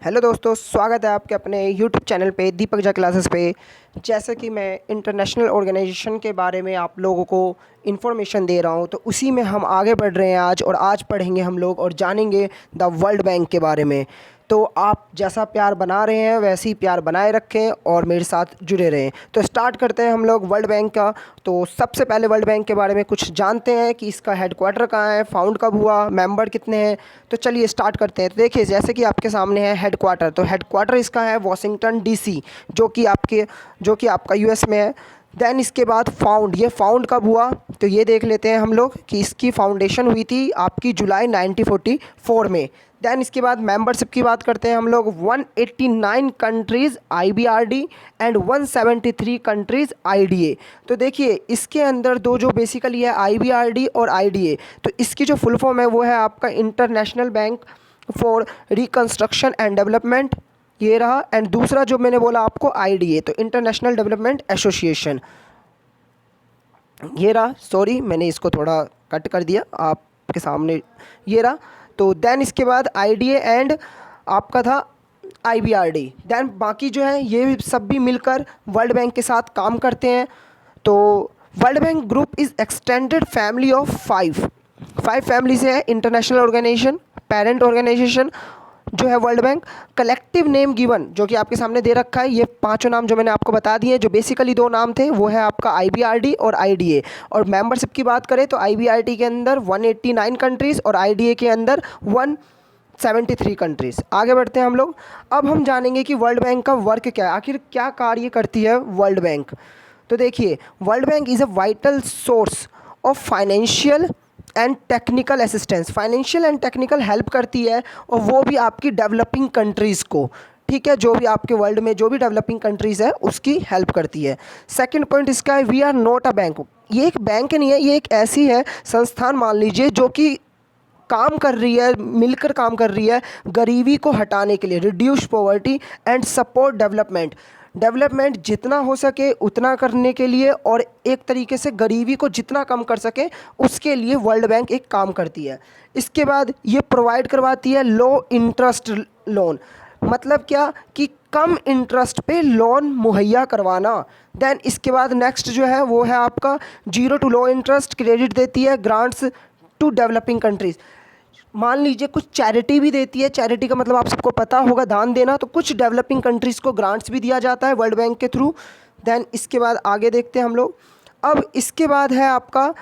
Hello दोस्तों, स्वागत है आपके अपने यूट्यूब चैनल पे दीपक जा क्लासेस पे। जैसे कि मैं इंटरनेशनल ऑर्गेनाइजेशन के बारे में आप लोगों को इन्फॉर्मेशन दे रहा हूँ, तो उसी में हम आगे बढ़ रहे हैं आज। और आज पढ़ेंगे हम लोग और जानेंगे द वर्ल्ड बैंक के बारे में। तो आप जैसा प्यार बना रहे हैं वैसे ही प्यार बनाए रखें और मेरे साथ जुड़े रहें। तो स्टार्ट करते हैं हम लोग वर्ल्ड बैंक का। तो सबसे पहले वर्ल्ड बैंक के बारे में कुछ जानते हैं कि इसका हेडक्वार्टर कहाँ है, फाउंड कब हुआ, मेंबर कितने हैं। तो चलिए स्टार्ट करते हैं। तो देखिए, जैसे कि आपके सामने है हेडक्वार्टर, तो हेडक्वार्टर इसका है वॉशिंगटन डीसी, जो कि आपका यूएस में है। देन इसके बाद फाउंड, ये फाउंड कब हुआ तो ये देख लेते हैं हम लोग कि इसकी फाउंडेशन हुई थी आपकी जुलाई 1944 में। देन इसके बाद मेंबरशिप की बात करते हैं हम लोग। 189 countries IBRD and 173 countries IDA. तो देखिए, इसके अंदर दो जो बेसिकली है आईबीआरडी और आईडीए, तो इसकी जो फुल फॉर्म है वो है आपका international bank for reconstruction and development, ये रहा। एंड दूसरा जो मैंने बोला आपको आईडीए, तो इंटरनेशनल डेवलपमेंट एसोसिएशन, ये रहा। सॉरी, मैंने इसको थोड़ा कट कर दिया आपके सामने, ये रहा। तो देन इसके बाद आईडीए एंड आपका था आईबीआरडी। देन बाकी जो है ये सब भी मिलकर वर्ल्ड बैंक के साथ काम करते हैं। तो world Bank group is extended family of five families है। इंटरनेशनल ऑर्गेनाइजेशन, पेरेंट ऑर्गेनाइजेशन जो है world bank, collective name given जो कि आपके सामने दे रखा है। ये पांचों नाम जो मैंने आपको बता दिए, जो बेसिकली दो नाम थे वो है आपका आईबीआरडी और आईडीए। और मेंबरशिप की बात करें तो आईबीआरडी के अंदर 189 कंट्रीज़ और आईडीए के अंदर 173 कंट्रीज़। आगे बढ़ते हैं हम लोग। अब हम जानेंगे कि वर्ल्ड बैंक का वर्क क्या है, आखिर क्या कार्य करती है वर्ल्ड बैंक। तो देखिए, world bank is a vital source of financial and technical assistance, financial and technical help करती है, और वो भी आपकी डेवलपिंग कंट्रीज़ को। ठीक है, जो भी आपके वर्ल्ड में जो भी डेवलपिंग कंट्रीज़ है उसकी हेल्प करती है। सेकंड पॉइंट इसका है, we are not a bank. ये एक बैंक नहीं है, ये एक ऐसी है संस्थान मान लीजिए जो कि काम कर रही है, मिलकर काम कर रही है गरीबी को हटाने के लिए, reduce poverty and support development. Development जितना हो सके उतना करने के लिए, और एक तरीके से गरीबी को जितना कम कर सके उसके लिए वर्ल्ड बैंक एक काम करती है। इसके बाद ये प्रोवाइड करवाती है लो इंटरेस्ट लोन, मतलब क्या कि कम इंटरेस्ट पे लोन मुहैया करवाना। देन इसके बाद नेक्स्ट जो है वो है आपका zero to low interest credit देती है, ग्रांट्स टू डेवलपिंग कंट्रीज़। मान लीजिए कुछ चैरिटी भी देती है, चैरिटी का मतलब आप सबको पता होगा दान देना, तो कुछ डेवलपिंग कंट्रीज़ को ग्रांट्स भी दिया जाता है वर्ल्ड बैंक के थ्रू। देन इसके बाद आगे देखते हैं हम लोग। अब इसके बाद है आपका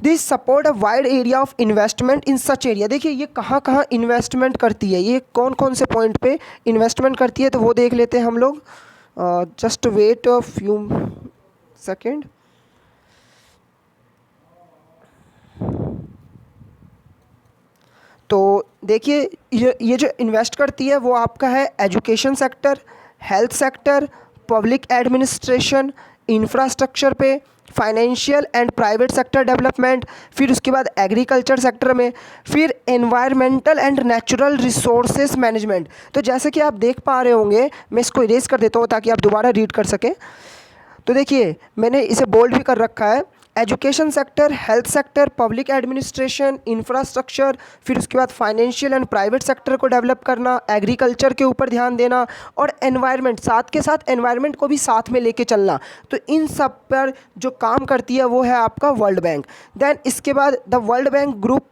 this support a wide area of investment in such area. देखिए, ये कहाँ कहाँ इन्वेस्टमेंट करती है, ये कौन कौन से पॉइंट पे इन्वेस्टमेंट करती है, तो वो देख लेते हैं हम लोग। Just wait a few second. तो देखिए, ये जो इन्वेस्ट करती है वो आपका है education sector, health sector, public administration, infrastructure पे, financial and private sector development, फिर उसके बाद एग्रीकल्चर सेक्टर में, फिर environmental and natural resources management. तो जैसे कि आप देख पा रहे होंगे, मैं इसको इरेज कर देता हूँ ताकि आप दोबारा रीड कर सकें। तो देखिए, मैंने इसे बोल्ड भी कर रखा है। Education sector, health sector, public administration, infrastructure, फिर उसके बाद फाइनेंशियल एंड प्राइवेट सेक्टर को डेवलप करना, एग्रीकल्चर के ऊपर ध्यान देना, और एनवायरनमेंट, साथ के साथ एनवायरनमेंट को भी साथ में लेके चलना। तो इन सब पर जो काम करती है वो है आपका वर्ल्ड बैंक। देन इसके बाद World Bank Group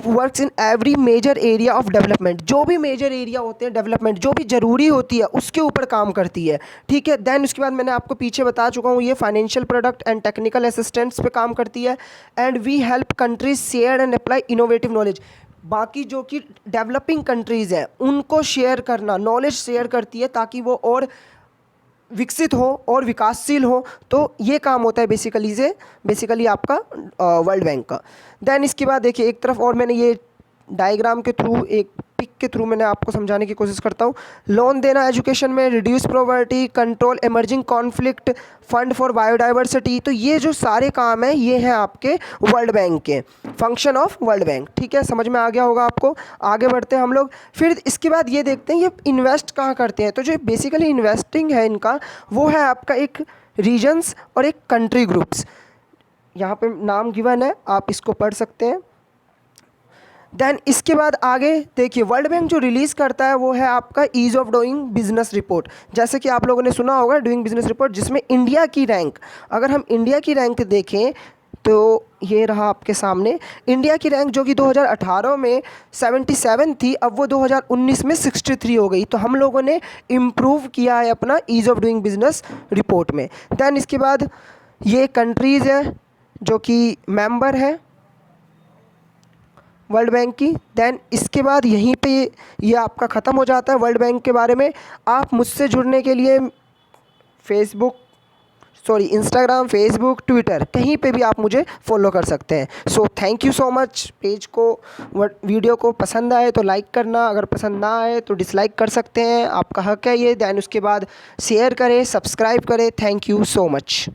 works in every major area of development. जो भी मेजर एरिया होते हैं डेवलपमेंट, जो भी ज़रूरी होती है उसके ऊपर काम करती है। ठीक है, देन उसके बाद मैंने आपको पीछे बता चुका हूँ, ये financial product and technical assistance पे काम करती है। And we help countries share and apply innovative knowledge. बाकी जो कि डेवलपिंग कंट्रीज़ हैं उनको शेयर करना, नॉलेज शेयर करती है ताकि वो और विकसित हो और विकासशील हो। तो ये काम होता है बेसिकली आपका वर्ल्ड बैंक का। देन इसके बाद देखिए, एक तरफ और मैंने ये डायग्राम के थ्रू, एक पिक के थ्रू मैंने आपको समझाने की कोशिश करता हूँ। लोन देना एजुकेशन में, reduce poverty, control emerging conflict, fund for biodiversity. तो ये जो सारे काम हैं ये हैं आपके वर्ल्ड बैंक के, फंक्शन ऑफ वर्ल्ड बैंक। ठीक है, समझ में आ गया होगा आपको। आगे बढ़ते हैं हम लोग। फिर इसके बाद ये देखते हैं ये इन्वेस्ट कहाँ करते हैं। तो जो बेसिकली इन्वेस्टिंग है इनका वो है आपका एक रीजन्स और एक कंट्री ग्रुप्स। यहाँ पे नाम गिवन है, आप इसको पढ़ सकते हैं। देन इसके बाद आगे देखिए, वर्ल्ड बैंक जो रिलीज़ करता है वो है आपका ease of doing business report. जैसे कि आप लोगों ने सुना होगा डूइंग बिजनेस रिपोर्ट, जिसमें इंडिया की रैंक, अगर हम इंडिया की रैंक देखें तो ये रहा आपके सामने इंडिया की रैंक, जो कि 2018 में 77 थी, अब वो 2019 में 63 हो गई। तो हम लोगों ने इम्प्रूव किया है अपना ease of doing business report में। देन इसके बाद ये कंट्रीज़ है जो कि मेंबर है वर्ल्ड बैंक की। देन इसके बाद यहीं पे ये आपका ख़त्म हो जाता है वर्ल्ड बैंक के बारे में। आप मुझसे जुड़ने के लिए इंस्टाग्राम, फेसबुक, ट्विटर, कहीं पे भी आप मुझे फॉलो कर सकते हैं। So thank you so much. Page को, वीडियो को पसंद आए तो लाइक करना, अगर पसंद ना आए तो डिसलाइक कर सकते हैं, आपका हक है ये। दैन उसके बाद शेयर करें, सब्सक्राइब करें। Thank you so much.